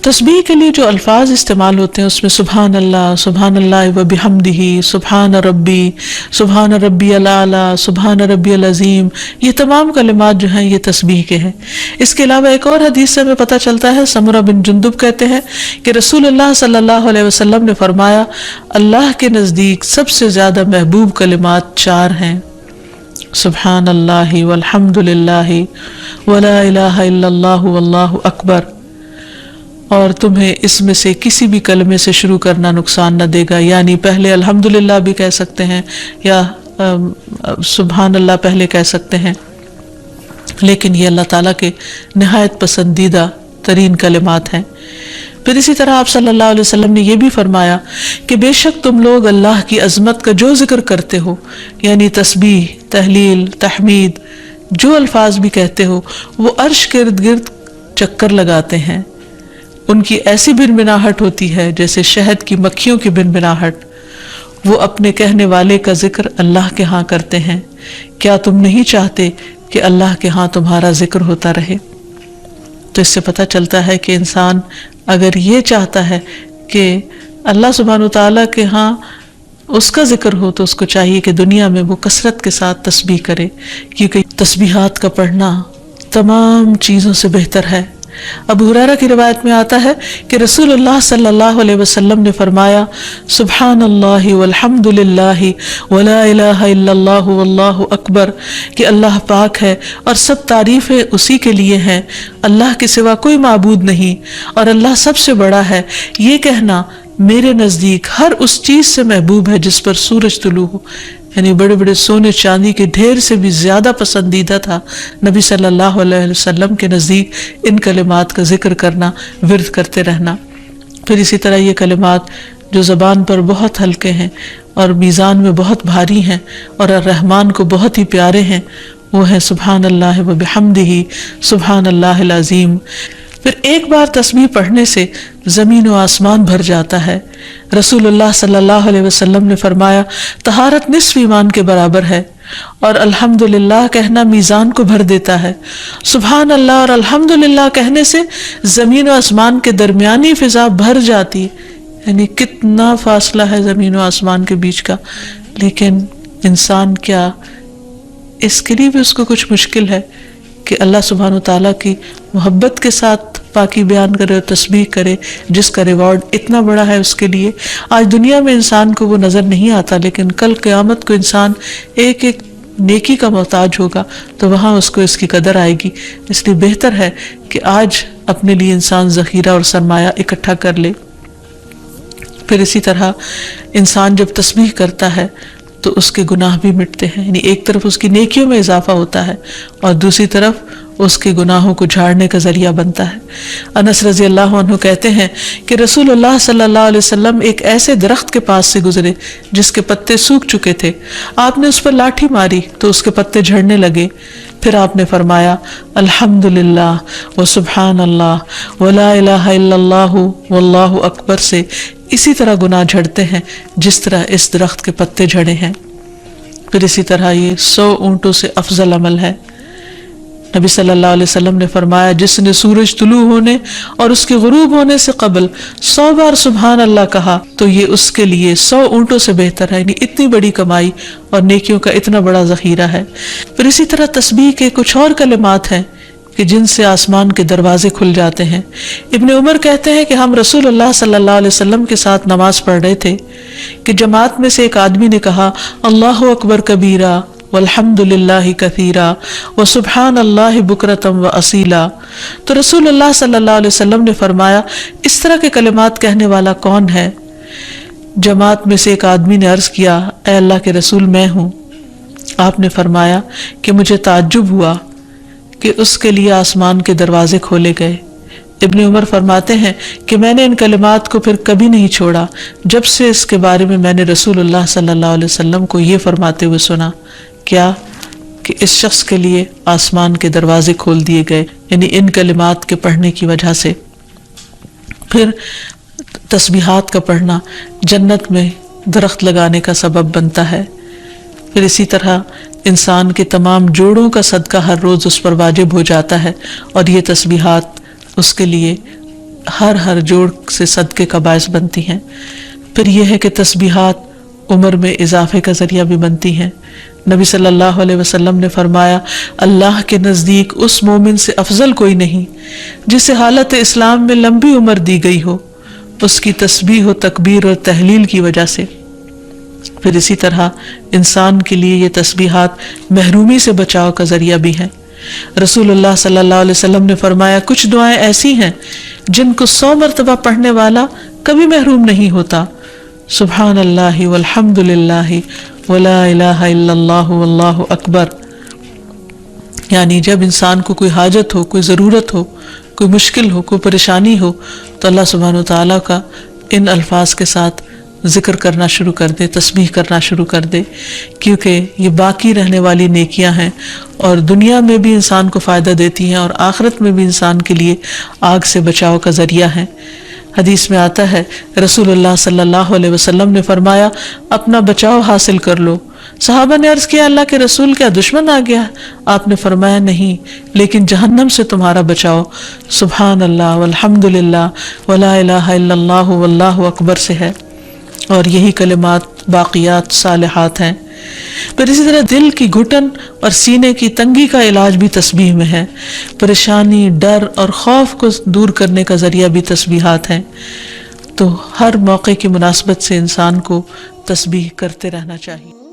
تسبیح کے لیے جو الفاظ استعمال ہوتے ہیں اس میں سبحان اللہ و بحمدہ، سبحان ربی الاعلی، سبحان ربی العظیم، یہ تمام کلمات جو ہیں یہ تسبیح کے ہیں۔ اس کے علاوہ ایک اور حدیث سے ہمیں پتہ چلتا ہے، سمرہ بن جندب کہتے ہیں کہ رسول اللہ صلی اللہ علیہ وسلم نے فرمایا اللہ کے نزدیک سب سے زیادہ محبوب کلمات 4 ہیں، سبحان اللہ والحمد للہ ولا الہ الا اللہ واللہ اکبر، اور تمہیں اس میں سے کسی بھی کلمے سے شروع کرنا نقصان نہ دے گا، یعنی پہلے الحمدللہ بھی کہہ سکتے ہیں یا سبحان اللہ پہلے کہہ سکتے ہیں، لیکن یہ اللہ تعالیٰ کے نہایت پسندیدہ ترین کلمات ہیں۔ پھر اسی طرح آپ صلی اللہ علیہ وسلم نے یہ بھی فرمایا کہ بے شک تم لوگ اللہ کی عظمت کا جو ذکر کرتے ہو، یعنی تسبیح، تحلیل، تحمید، جو الفاظ بھی کہتے ہو، وہ عرش کے ارد گرد چکر لگاتے ہیں، ان کی ایسی بنبناہٹ ہوتی ہے جیسے شہد کی مکھیوں کی بنبناہٹ، وہ اپنے کہنے والے کا ذکر اللہ کے ہاں کرتے ہیں، کیا تم نہیں چاہتے کہ اللہ کے ہاں تمہارا ذکر ہوتا رہے؟ تو اس سے پتہ چلتا ہے کہ انسان اگر یہ چاہتا ہے کہ اللہ سبحانہ وتعالیٰ کے ہاں اس کا ذکر ہو تو اس کو چاہیے کہ دنیا میں وہ کثرت کے ساتھ تسبیح کرے، کیونکہ تسبیحات کا پڑھنا تمام چیزوں سے بہتر ہے۔ ابو ہریرہ کی روایت میں آتا ہے کہ رسول اللہ صلی اللہ علیہ وسلم نے فرمایا سبحان اللہ والحمد للہ ولا الہ الا اللہ واللہ اکبر، کہ اللہ پاک ہے اور سب تعریفیں اسی کے لیے ہیں، اللہ کے سوا کوئی معبود نہیں اور اللہ سب سے بڑا ہے، یہ کہنا میرے نزدیک ہر اس چیز سے محبوب ہے جس پر سورج طلوع ہو، یعنی بڑے بڑے سونے چاندی کے ڈھیر سے بھی زیادہ پسندیدہ تھا نبی صلی اللہ علیہ وسلم کے نزدیک ان کلمات کا ذکر کرنا، ورد کرتے رہنا۔ پھر اسی طرح یہ کلمات جو زبان پر بہت ہلکے ہیں اور میزان میں بہت بھاری ہیں اور الرحمن کو بہت ہی پیارے ہیں، وہ ہیں سبحان اللہ و بحمدہ، سبحان اللہ العظیم۔ پھر ایک بار تسبیح پڑھنے سے زمین و آسمان بھر جاتا ہے۔ رسول اللہ صلی اللہ علیہ وسلم نے فرمایا طہارت نصف ایمان کے برابر ہے، اور الحمدللہ کہنا میزان کو بھر دیتا ہے۔ سبحان اللہ اور الحمدللہ کہنے سے زمین و آسمان کے درمیانی فضا بھر جاتی ہے، یعنی کتنا فاصلہ ہے زمین و آسمان کے بیچ کا، لیکن انسان کیا اس کے لیے بھی اس کو کچھ مشکل ہے کہ اللہ سبحانہ وتعالیٰ کی محبت کے ساتھ پاکی بیان کرے اور تسبیح کرے، جس کا ریوارڈ اتنا بڑا ہے اس کے لیے۔ آج دنیا میں انسان کو وہ نظر نہیں آتا، لیکن کل قیامت کو انسان ایک ایک نیکی کا محتاج ہوگا تو وہاں اس کو اس کی قدر آئے گی۔ اس لیے بہتر ہے کہ آج اپنے لیے انسان ذخیرہ اور سرمایہ اکٹھا کر لے۔ پھر اسی طرح انسان جب تسبیح کرتا ہے تو اس کے گناہ بھی مٹتے ہیں، یعنی ایک طرف اس کی نیکیوں میں اضافہ ہوتا ہے اور دوسری طرف اس کے گناہوں کو جھاڑنے کا ذریعہ بنتا ہے۔ انس رضی اللہ عنہ کہتے ہیں کہ رسول اللہ صلی اللہ علیہ وسلم ایک ایسے درخت کے پاس سے گزرے جس کے پتے سوکھ چکے تھے، آپ نے اس پر لاٹھی ماری تو اس کے پتے جھڑنے لگے، پھر آپ نے فرمایا الحمدللہ وسبحان اللہ ولا الہ الا اللہ واللہ اکبر سے اسی طرح گناہ جھڑتے ہیں جس طرح اس درخت کے پتے جھڑے ہیں۔ پھر اسی طرح یہ 100 اونٹوں سے افضل عمل ہے۔ نبی صلی اللہ علیہ وسلم نے فرمایا جس نے سورج طلوع ہونے اور اس کے غروب ہونے سے قبل 100 بار سبحان اللہ کہا تو یہ اس کے لیے 100 اونٹوں سے بہتر ہے، یعنی اتنی بڑی کمائی اور نیکیوں کا اتنا بڑا ذخیرہ ہے۔ پھر اسی طرح تسبیح کے کچھ اور کلمات ہیں کہ جن سے آسمان کے دروازے کھل جاتے ہیں۔ ابن عمر کہتے ہیں کہ ہم رسول اللہ صلی اللہ علیہ وسلم کے ساتھ نماز پڑھ رہے تھے کہ جماعت میں سے ایک آدمی نے کہا اللہ اکبر کبیرہ والحمد للہ کثیرا وسبحان اللہ بکرۃ واصیلا، تو رسول اللہ صلی اللہ علیہ وسلم نے فرمایا اس طرح کے کلمات کہنے والا کون ہے؟ جماعت میں سے ایک آدمی نے عرض کیا اے اللہ کے رسول میں ہوں۔ آپ نے فرمایا کہ مجھے تعجب ہوا کہ اس کے لیے آسمان کے دروازے کھولے گئے۔ ابن عمر فرماتے ہیں کہ میں نے ان کلمات کو پھر کبھی نہیں چھوڑا جب سے اس کے بارے میں نے رسول اللہ صلی اللہ علیہ وسلم کو یہ فرماتے ہوئے سنا، کیا کہ اس شخص کے لیے آسمان کے دروازے کھول دیے گئے، یعنی ان کلمات کے پڑھنے کی وجہ سے۔ پھر تسبیحات کا پڑھنا جنت میں درخت لگانے کا سبب بنتا ہے۔ پھر اسی طرح انسان کے تمام جوڑوں کا صدقہ ہر روز اس پر واجب ہو جاتا ہے، اور یہ تسبیحات اس کے لیے ہر جوڑ سے صدقے کا باعث بنتی ہیں۔ پھر یہ ہے کہ تسبیحات عمر میں اضافے کا ذریعہ بھی بنتی ہیں۔ نبی صلی اللہ علیہ وسلم نے فرمایا، اللہ کے نزدیک اس مومن سے افضل کوئی نہیں جسے حالت اسلام میں لمبی عمر دی گئی ہو، اس کی تسبیح و تکبیر اور تحلیل کی وجہ سے۔ پھر اسی طرح انسان کے لیے یہ تسبیحات محرومی سے بچاؤ کا ذریعہ بھی ہیں۔ رسول اللہ صلی اللہ علیہ وسلم نے فرمایا، کچھ دعائیں ایسی ہیں جن کو 100 مرتبہ پڑھنے والا کبھی محروم نہیں ہوتا۔ سبحان اللہ والحمد للہ ولا الہ الا اللہ واللہ اکبر۔ یعنی جب انسان کو کوئی حاجت ہو، کوئی ضرورت ہو، کوئی مشکل ہو، کوئی پریشانی ہو، تو اللہ سبحانہ وتعالیٰ کا ان الفاظ کے ساتھ ذکر کرنا شروع کر دے، تسبیح کرنا شروع کر دے، کیونکہ یہ باقی رہنے والی نیکیاں ہیں اور دنیا میں بھی انسان کو فائدہ دیتی ہیں اور آخرت میں بھی انسان کے لیے آگ سے بچاؤ کا ذریعہ ہیں۔ حدیث میں آتا ہے، رسول اللہ صلی اللہ علیہ وسلم نے فرمایا، اپنا بچاؤ حاصل کر لو۔ صحابہ نے عرض کیا، اللہ کے رسول کیا دشمن آ گیا؟ آپ نے فرمایا، نہیں، لیکن جہنم سے تمہارا بچاؤ سبحان اللہ والحمد للہ ولا الہ الا اللہ واللہ اکبر سے ہے، اور یہی کلمات باقیات صالحات ہیں۔ پھر اسی طرح دل کی گھٹن اور سینے کی تنگی کا علاج بھی تسبیح میں ہے۔ پریشانی، ڈر اور خوف کو دور کرنے کا ذریعہ بھی تسبیحات ہیں۔ تو ہر موقع کی مناسبت سے انسان کو تسبیح کرتے رہنا چاہیے۔